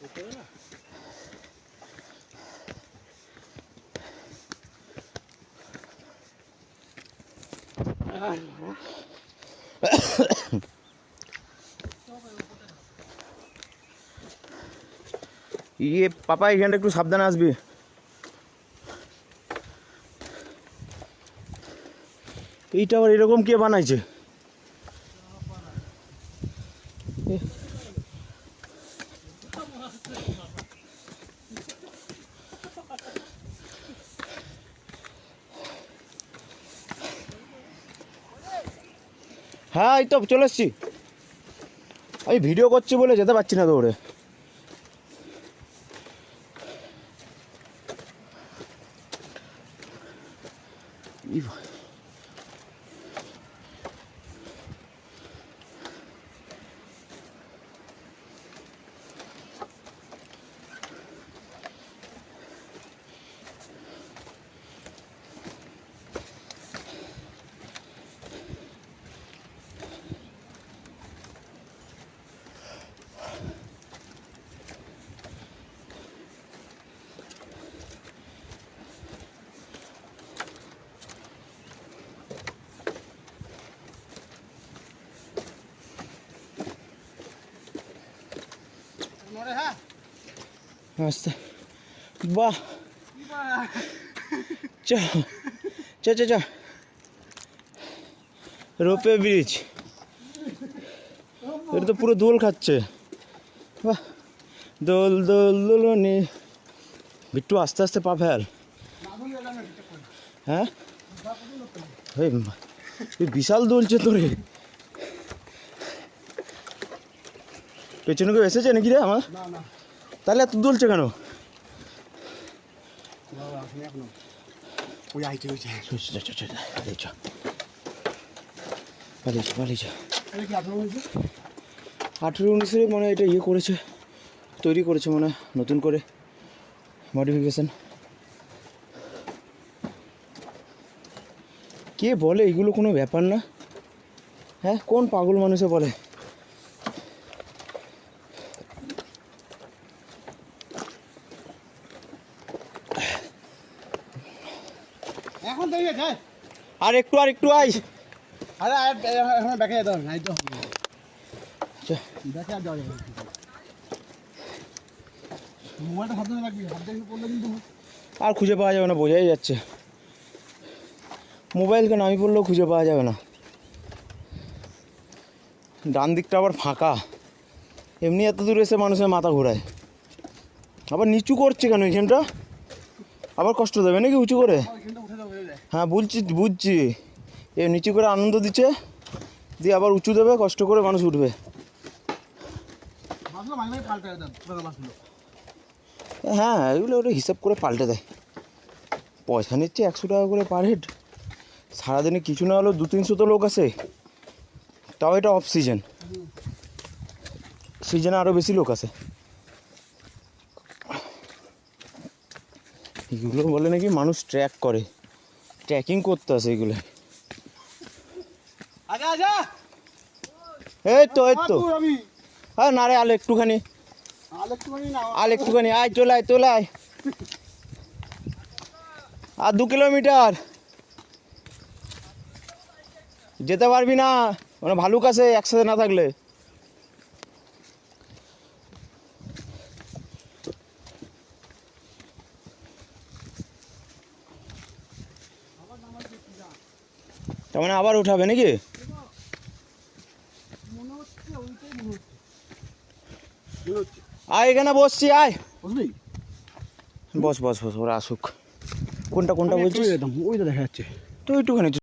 ইয়ে পাপা এখানটা একটু সাবধানে আসবি। এইটা আবার এরকম কে বানাইছে? হ্যাঁ এই তো চলে এসছি। আমি ভিডিও করছি বলে যেতে পারছি না দৌড়ে। আস্তে বাহ চ চ চ চ রোপে ব্রিজ, এটা তো পুরো দোল খাচ্ছে। বাহ দোল দোল দোলনি। বিট্টু আস্তে আস্তে পা ফেল। হ্যাঁ বিশাল দোলছে তোরে। পেছনে কেউ এসেছে নাকি রে আমার? তাহলে এত দুলছে কেন? আঠেরো 19 মনে হয় এটা ইয়ে করেছে, তৈরি করেছে মনে হয় নতুন করে মডিফিকেশন। কে বলে এগুলো কোনো ব্যাপার না? হ্যাঁ কোন পাগল মানুষে বলে? এখন দেখে যায় আর একটু আই। আরে এখন ব্যাকে যেতে হবে, নাই তো ব্যাকে আর যাওয়া যাবে। মোবাইলটা সাবধানে রাখবি, হাত দেখে পড়লে কিন্তু আর খুঁজে পাওয়া যাবে না, বোঝাই যাচ্ছে। মোবাইল কেন আমি পড়লেও খুঁজে পাওয়া যাবে না। ডান দিকটা আবার ফাঁকা, এমনি এত দূর এসে মানুষের মাথা ঘোরায়। আবার নিচু করছে কেন এখানটা? আবার কষ্ট দেবে নাকি উঁচু করে? হ্যাঁ বুঝছি এ নিচু করে আনন্দ দিচ্ছে, দিয়ে আবার উঁচু দেবে, কষ্ট করে মানুষ উঠবে। হ্যাঁ এগুলো ওটা হিসাব করে পাল্টে দেয়। পয়সা নিচ্ছে 100 টাকা করে পার হেড। সারাদিনে কিছু না হলেও 200-300 তো লোক আছে, তাও এটা অফ সিজন। সিজনে আরও বেশি লোক আছে। এগুলো বলে নাকি মানুষ ট্র্যাক করে, ট্র্যাকিং করতে আসে এগুলো। এই তো হ্যাঁ না রে আলো একটুখানি আয় চলে আয় আর 2 কিলোমিটার যেতে পারবি না, মানে ভালুক আছে একসাথে না থাকলে। তার মানে আবার উঠাবে নাকি? আয় এখানে বসছি, আয় বস ওরা আসুক। কোনটা বলছিস? ওই তো দেখা যাচ্ছে তো একটুখানি